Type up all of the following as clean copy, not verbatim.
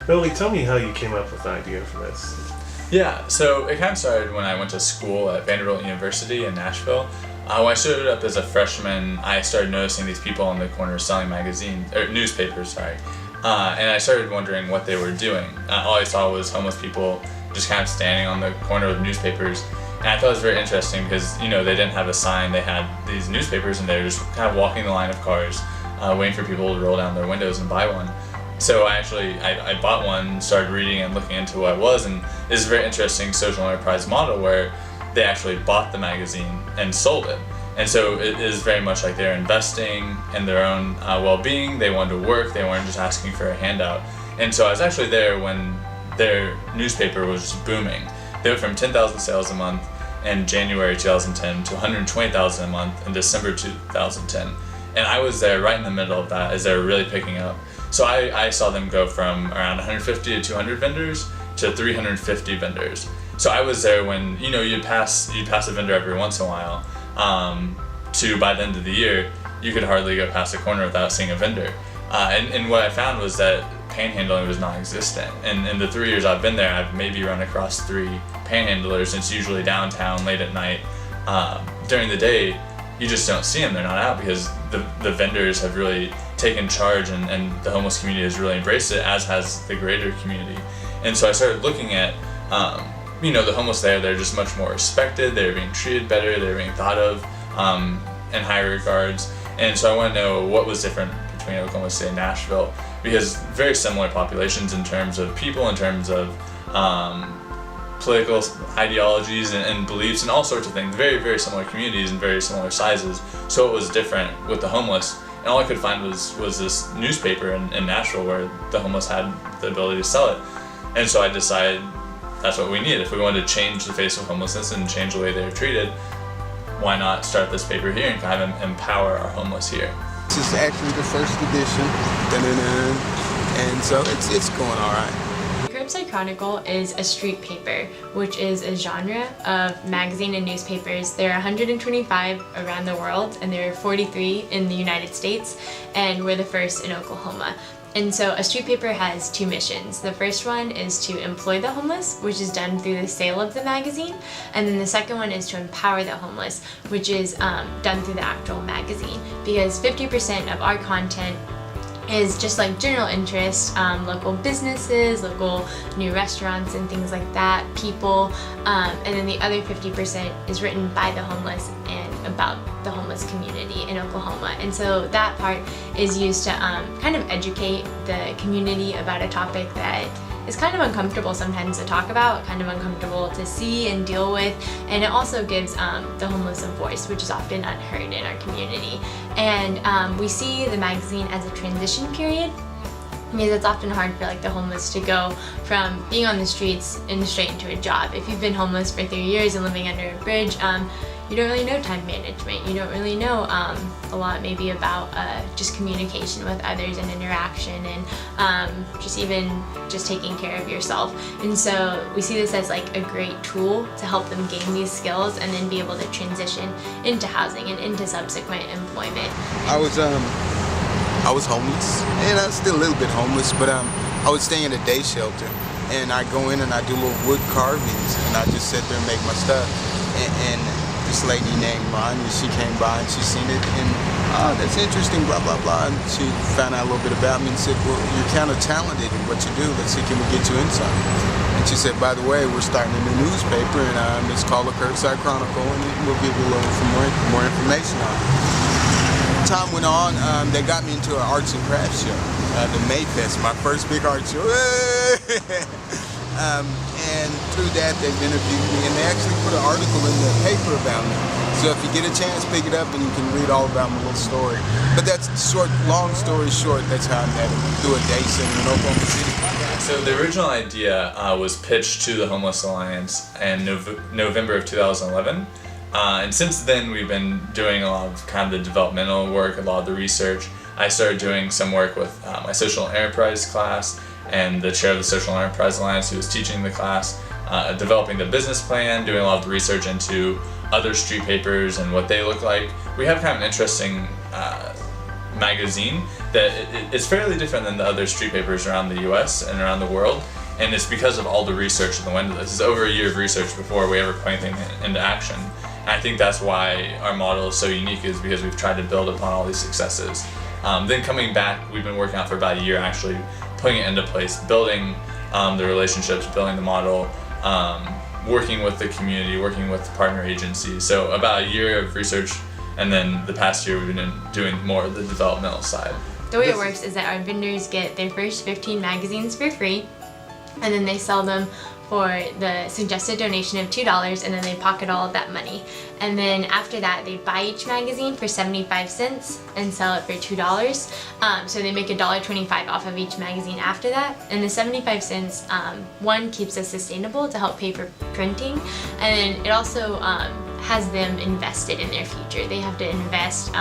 Billy, tell me how you came up with the idea for this. Yeah, so it kind of started when I went to school at Vanderbilt University in Nashville. When I showed up as a freshman, I started noticing these people on the corner selling newspapers, and I started wondering what they were doing. All I saw was homeless people just kind of standing on the corner with newspapers. And I thought it was very interesting because, they didn't have a sign, they had these newspapers and they were just kind of walking the line of cars, waiting for people to roll down their windows and buy one. So I bought one, started reading and looking into what it was, and it's a very interesting social enterprise model where they actually bought the magazine and sold it. And so it is very much like they're investing in their own well-being. They wanted to work, they weren't just asking for a handout. And so I was actually there when their newspaper was booming. They went from 10,000 sales a month in January 2010 to 120,000 a month in December 2010. And I was there right in the middle of that as they were really picking up. So I saw them go from around 150 to 200 vendors to 350 vendors. So I was there when, you'd pass a vendor every once in a while, to by the end of the year, you could hardly go past a corner without seeing a vendor. And what I found was that panhandling was non-existent. And in the 3 years I've been there, I've maybe run across 3 panhandlers. It's usually downtown late at night. During the day, you just don't see them. They're not out because the vendors have really taken charge and the homeless community has really embraced it, as has the greater community. And so I started looking at, the homeless there, they're just much more respected, they're being treated better, they're being thought of in higher regards. And so I want to know what was different between Oklahoma City and Nashville, because very similar populations in terms of people, in terms of political ideologies and beliefs and all sorts of things. Very, very similar communities and very similar sizes. So it was different with the homeless. And all I could find was this newspaper in Nashville where the homeless had the ability to sell it. And so I decided that's what we needed. If we wanted to change the face of homelessness and change the way they're treated, why not start this paper here and kind of empower our homeless here? This is actually the first edition, and so it's going all right. Curbside Chronicle is a street paper, which is a genre of magazine and newspapers. There are 125 around the world, and there are 43 in the United States, and we're the first in Oklahoma. And so a street paper has 2 missions. The first one is to employ the homeless, which is done through the sale of the magazine. And then the second one is to empower the homeless, which is done through the actual magazine. Because 50% of our content is just like general interest, local businesses, local new restaurants and things like that, people, and then the other 50% is written by the homeless and about the homeless community in Oklahoma. And so that part is used to kind of educate the community about a topic that is kind of uncomfortable sometimes to talk about, kind of uncomfortable to see and deal with, and it also gives the homeless a voice, which is often unheard in our community. And we see the magazine as a transition period, because it's often hard for the homeless to go from being on the streets and straight into a job. If you've been homeless for 3 years and living under a bridge, you don't really know time management. You don't really know a lot maybe about just communication with others and interaction and just taking care of yourself. And so we see this as a great tool to help them gain these skills and then be able to transition into housing and into subsequent employment. I was homeless, and I'm still a little bit homeless, but I was staying at a day shelter, and I go in and I do little wood carvings, and I just sit there and make my stuff. And this lady named Ron, she came by and she seen it, and that's interesting, blah, blah, blah. And she found out a little bit about me and said, well, you're kind of talented in what you do. Let's see, can we get you in something? And she said, by the way, we're starting a new newspaper, and it's called the Curbside Chronicle, and we'll give you a little more information on it. Time went on, they got me into an arts and crafts show, the Mayfest, my first big art show. And through that, they've interviewed me, and they actually put an article in the paper about me. So if you get a chance, pick it up, and you can read all about my little story. But that's long story short, that's how I met him, through a day center in Oklahoma City. So the original idea was pitched to the Homeless Alliance in November of 2011. And since then, we've been doing a lot of kind of the developmental work, a lot of the research. I started doing some work with my social enterprise class and the chair of the Social Enterprise Alliance who was teaching the class, developing the business plan, doing a lot of the research into other street papers and what they look like. We have kind of an interesting magazine that it's fairly different than the other street papers around the U.S. and around the world, and it's because of all the research that went into this. It's over a year of research before we ever put anything into action. And I think that's why our model is so unique, is because we've tried to build upon all these successes. Then coming back, we've been working on for about a year, actually putting it into place, building the relationships, building the model, working with the community, working with the partner agencies. So about a year of research, and then the past year we've been doing more of the developmental side. The way it works is that our vendors get their first 15 magazines for free, and then they sell them for the suggested donation of $2, and then they pocket all of that money. And then after that, they buy each magazine for 75 cents and sell it for $2. So they make $1.25 off of each magazine after that. And the 75 cents, one, keeps us sustainable to help pay for printing, and then it also has them invested in their future. They have to invest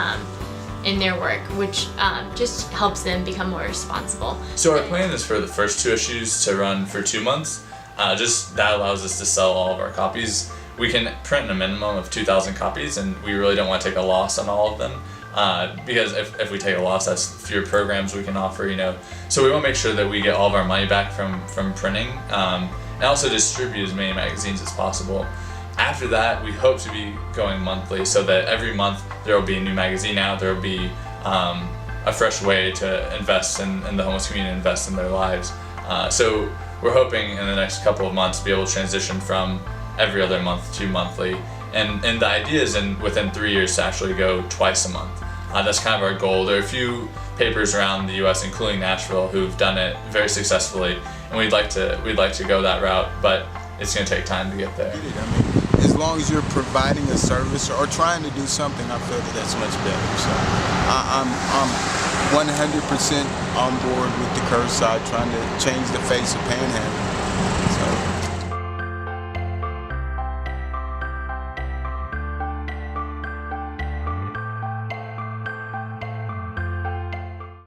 in their work, which just helps them become more responsible. So our plan is for the first 2 issues to run for 2 months. Just that allows us to sell all of our copies. We can print a minimum of 2,000 copies, and we really don't want to take a loss on all of them, because if we take a loss, that's fewer programs we can offer, So we want to make sure that we get all of our money back from printing, and also distribute as many magazines as possible. After that, we hope to be going monthly, so that every month there will be a new magazine out. There will be a fresh way to invest in the homeless community, invest in their lives. So we're hoping in the next couple of months to be able to transition from every other month to monthly. And the idea is within 3 years to actually go twice a month. That's kind of our goal. There are a few papers around the U.S., including Nashville, who've done it very successfully, and we'd like to go that route, but it's going to take time to get there. As long as you're providing a service or trying to do something, I feel that's much better. So I'm 100% on board with the Curbside, trying to change the face of Panhandle.